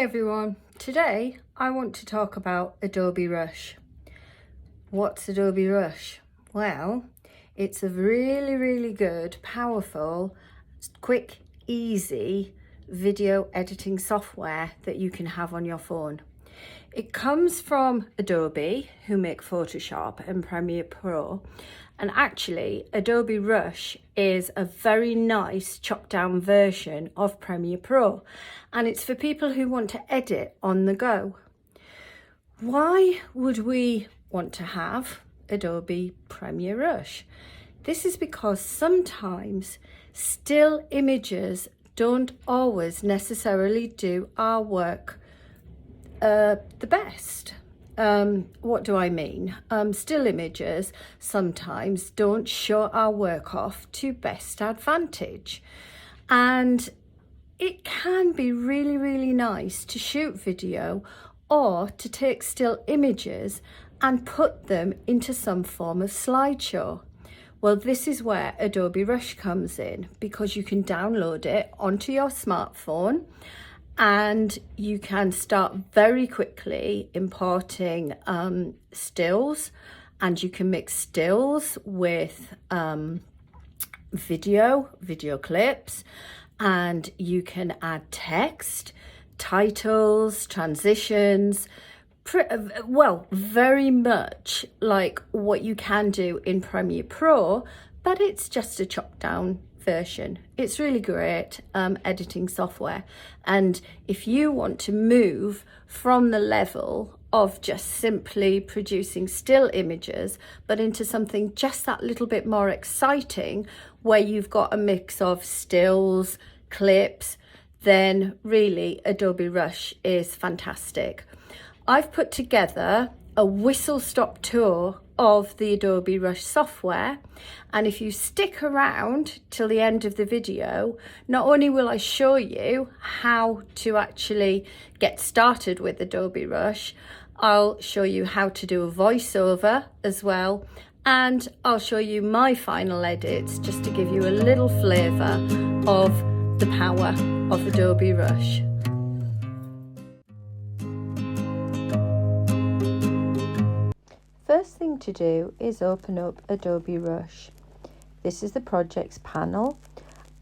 everyone, today I want to talk about Adobe Rush. What's Adobe Rush? Well, it's a really good, powerful, quick, easy video editing software that you can have on your phone. It comes from Adobe, who make Photoshop and Premiere Pro. And actually, Adobe Rush is a very nice chopped down version of Premiere Pro. And it's for people who want to edit on the go. Why would we want to have Adobe Premiere Rush? This is because sometimes still images don't always necessarily do our work the best. What do I mean? Still images sometimes don't show our work off to best advantage. And it can be really nice to shoot video or to take still images and put them into some form of slideshow. Well, this is where Adobe Rush comes in, because you can download it onto your smartphone and you can start very quickly importing stills, and you can mix stills with video clips, and you can add text, titles, transitions, well, very much like what you can do in Premiere Pro, but it's just a chopped down version. It's really great editing software. And if you want to move from the level of just simply producing still images, but into something just that little bit more exciting, where you've got a mix of stills, clips, then really Adobe Rush is fantastic. I've put together a whistle-stop tour of the Adobe Rush software, and if you stick around till the end of the video, not only will I show you how to actually get started with Adobe Rush, I'll show you how to do a voiceover as well, and I'll show you my final edits just to give you a little flavour of the power of Adobe Rush. First thing to do is open up Adobe Rush. This is the projects panel,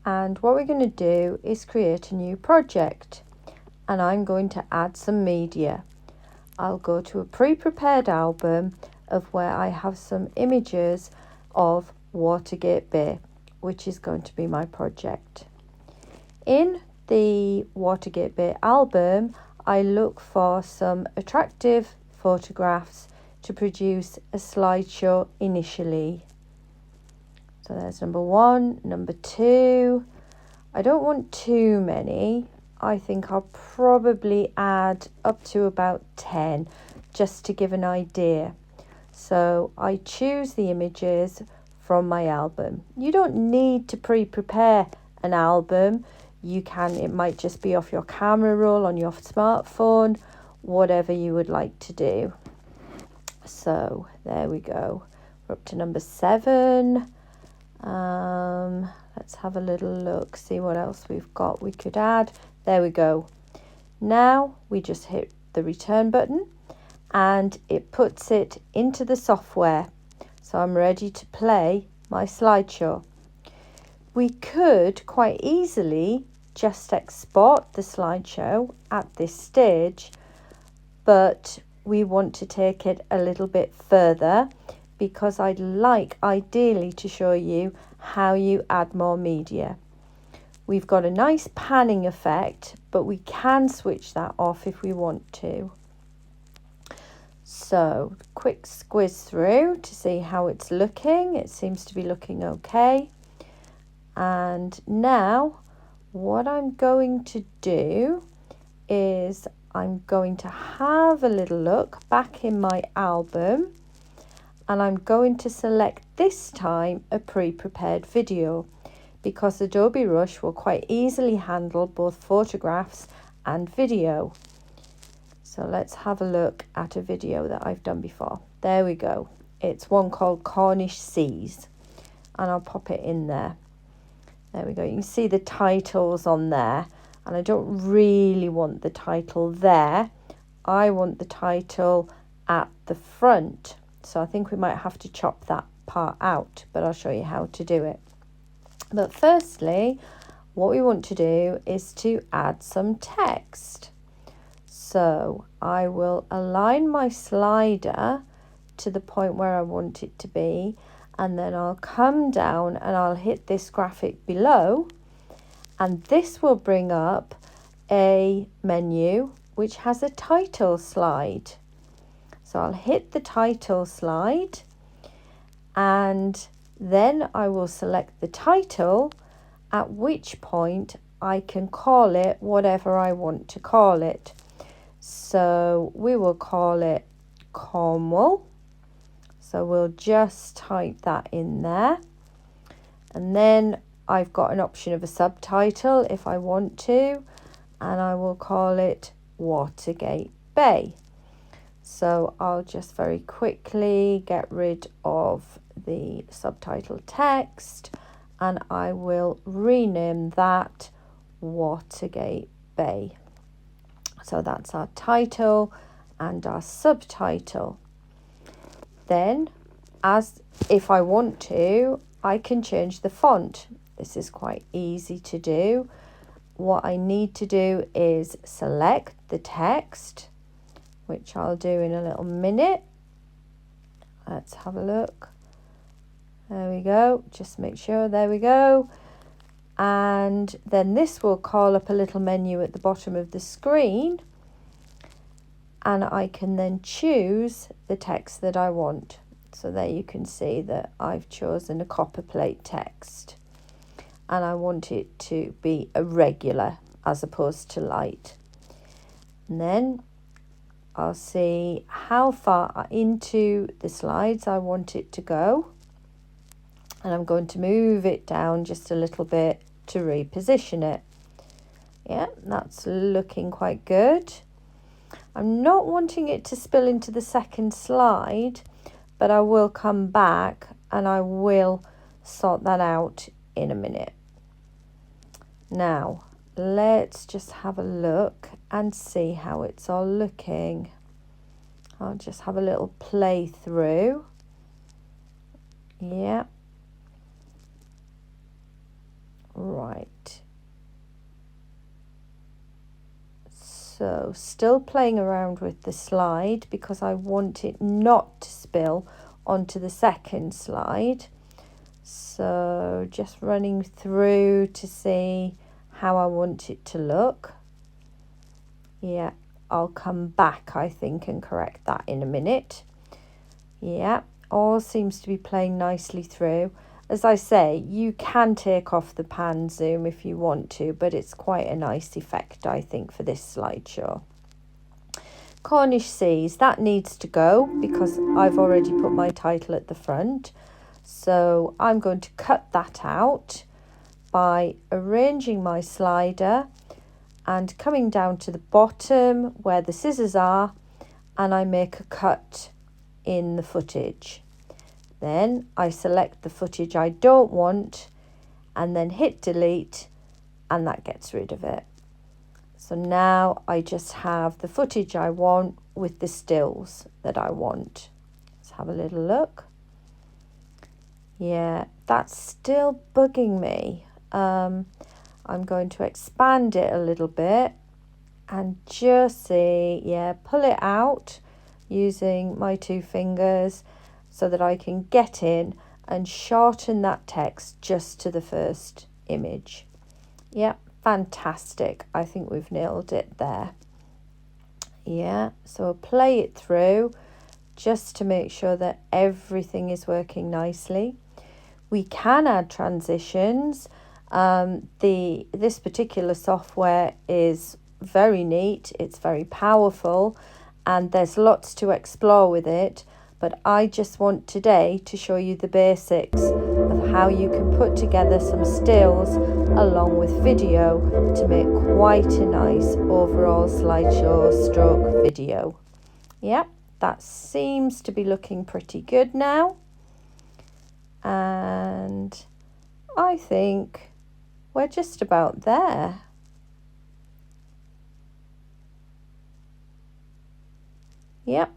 and what we're going to do is create a new project, and I'm going to add some media. I'll go to a pre-prepared album of where I have some images of Watergate Bay, which is going to be my project. In the Watergate Bay album, I look for some attractive photographs to produce a slideshow initially. So there's number 1, number 2. I don't want too many. I think I'll probably add up to about 10 just to give an idea. So I choose the images from my album. You don't need to pre-prepare an album. You can, it might just be off your camera roll on your smartphone, whatever you would like to do. So there we go. We're up to number 7. Let's have a little look, see what else we've got we could add. There we go. Now we just hit the return button and it puts it into the software. So I'm ready to play my slideshow. We could quite easily just export the slideshow at this stage, but we want to take it a little bit further because I'd like ideally to show you how you add more media. We've got a nice panning effect, but we can switch that off if we want to. So quick squiz through to see how it's looking. It seems to be looking okay. And now what I'm going to do is I'm going to have a little look back in my album, and I'm going to select this time a pre-prepared video, because Adobe Rush will quite easily handle both photographs and video. So let's have a look at a video that I've done before. There we go. It's one called Cornish Seas, and I'll pop it in there. There we go. You can see the titles on there, and I don't really want the title there. I want the title at the front. So I think we might have to chop that part out, but I'll show you how to do it. But firstly, what we want to do is to add some text. So I will align my slider to the point where I want it to be, and then I'll come down and I'll hit this graphic below, and this will bring up a menu which has a title slide. So I'll hit the title slide, and then I will select the title, at which point I can call it whatever I want to call it. So we will call it Cornwall. So we'll just type that in there. And then I've got an option of a subtitle if I want to, and I will call it Watergate Bay. So I'll just very quickly get rid of the subtitle text, and I will rename that Watergate Bay. So that's our title and our subtitle. Then, as if I want to, I can change the font. This is quite easy to do. What I need to do is select the text, which I'll do in a little minute. Let's have a look. There we go. Just make sure. There we go. And then this will call up a little menu at the bottom of the screen, and I can then choose the text that I want. So there you can see that I've chosen a copper plate text, and I want it to be a regular as opposed to light. And then I'll see how far into the slides I want it to go, and I'm going to move it down just a little bit to reposition it. Yeah, that's looking quite good. I'm not wanting it to spill into the second slide, but I will come back and I will sort that out in a minute. Now, let's just have a look and see how it's all looking. I'll just have a little play through. Yeah. Right. So still playing around with the slide because I want it not to spill onto the second slide. So just running through to see how I want it to look. Yeah, I'll come back, I think, and correct that in a minute. Yeah, all seems to be playing nicely through. As I say, you can take off the pan zoom if you want to, but it's quite a nice effect, I think, for this slideshow. Cornish Seas, that needs to go because I've already put my title at the front. So I'm going to cut that out by arranging my slider and coming down to the bottom where the scissors are, and I make a cut in the footage. Then I select the footage I don't want and then hit delete, and that gets rid of it. So now I just have the footage I want with the stills that I want. Let's have a little look. Yeah, that's still bugging me. I'm going to expand it a little bit and just see, yeah, pull it out using my two fingers so that I can get in and shorten that text just to the first image. Yeah, fantastic. I think we've nailed it there. Yeah, so I'll play it through just to make sure that everything is working nicely. We can add transitions. This particular software is very neat. It's very powerful and there's lots to explore with it. But I just want today to show you the basics of how you can put together some stills along with video to make quite a nice overall slideshow stroke video. Yep, that seems to be looking pretty good now. And I think we're just about there. Yep,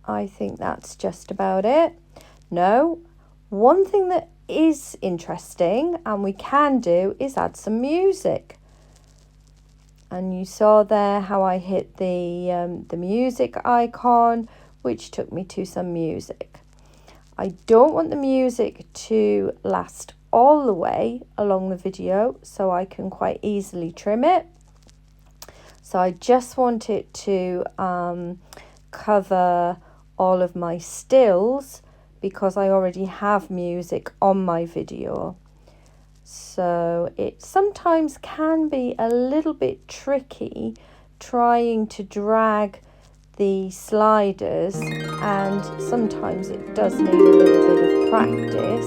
I think that's just about it. No, one thing that is interesting and we can do is add some music. And you saw there how I hit the music icon, which took me to some music. I don't want the music to last all the way along the video, so I can quite easily trim it. So I just want it to cover all of my stills because I already have music on my video. So it sometimes can be a little bit tricky trying to drag the sliders, and sometimes it does need a little bit of practice.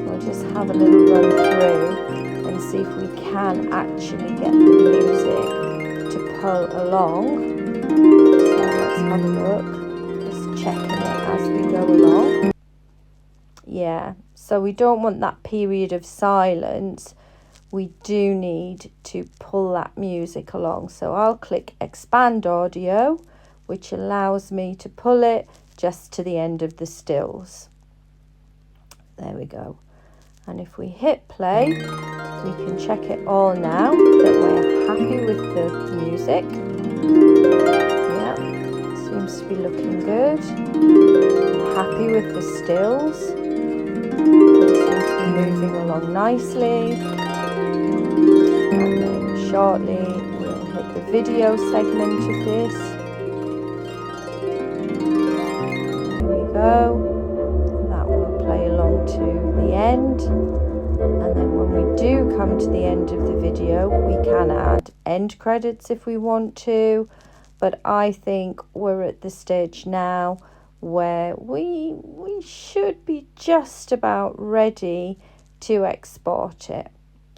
We'll just have a little run through and see if we can actually get the music to pull along. So let's have a look, just checking it as we go along. Yeah, so we don't want that period of silence. We do need to pull that music along. So I'll click expand audio, which allows me to pull it just to the end of the stills. There we go. And if we hit play, we can check it all now that we're happy with the music. Yeah, seems to be looking good. Happy with the stills. It seems to be moving along nicely. And then shortly we'll hit the video segment of this. There we go. That will play along to the end. And then when we do come to the end of the video, we can add end credits if we want to. But I think we're at the stage now where we should be just about ready to export it.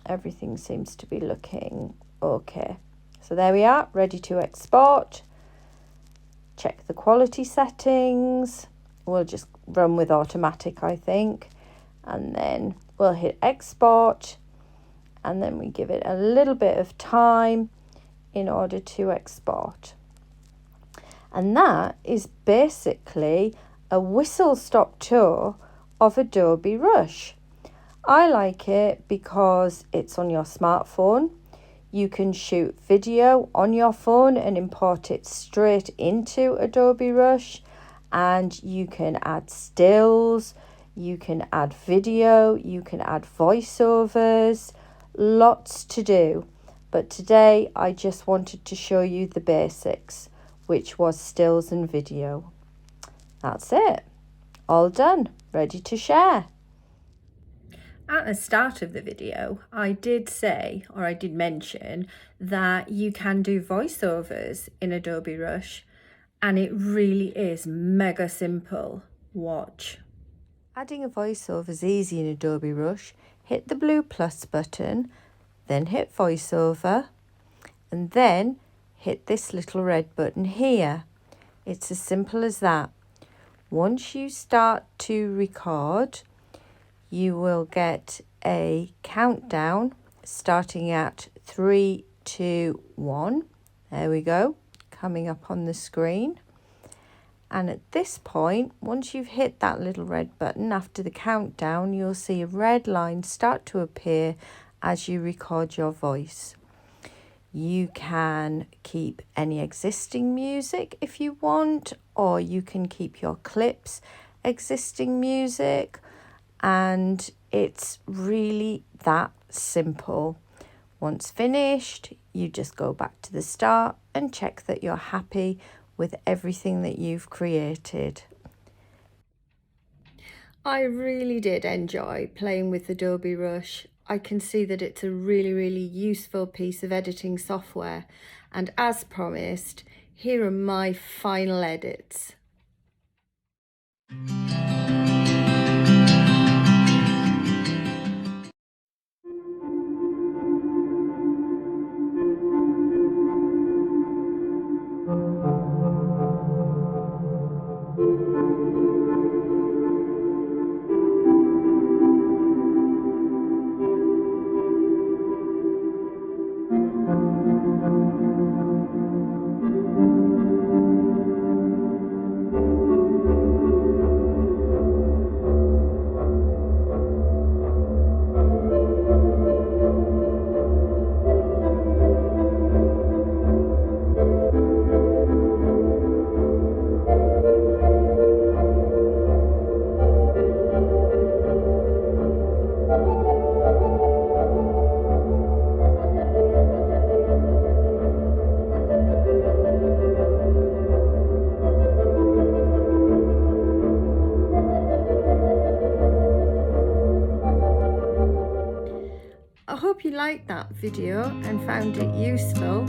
Everything seems to be looking okay. So there we are, ready to export. Check the quality settings. We'll just run with automatic, I think. And then we'll hit export. And then we give it a little bit of time in order to export. And that is basically a whistle-stop tour of Adobe Rush. I like it because it's on your smartphone. You can shoot video on your phone and import it straight into Adobe Rush. And you can add stills, you can add video, you can add voiceovers, lots to do. But today I just wanted to show you the basics, which was stills and video. That's it. All done. Ready to share. At the start of the video, I did say, or I did mention, that you can do voiceovers in Adobe Rush, and it really is mega simple. Watch. Adding a voiceover is easy in Adobe Rush. Hit the blue plus button, then hit voiceover, and then hit this little red button here. It's as simple as that. Once you start to record, you will get a countdown starting at 3, 2, 1. There we go, coming up on the screen. And at this point, once you've hit that little red button after the countdown, you'll see a red line start to appear as you record your voice. You can keep any existing music if you want, or you can keep your clips existing music, and it's really that simple. Once finished, you just go back to the start and check that you're happy with everything that you've created. I really did enjoy playing with Adobe Rush. I can see that it's a really useful piece of editing software, and as promised, here are my final edits. liked that video and found it useful.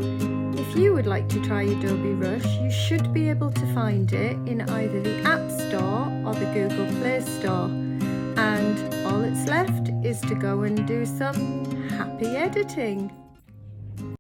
If you would like to try Adobe Rush, you should be able to find it in either the App Store or the Google Play Store. And all that's left is to go and do some happy editing.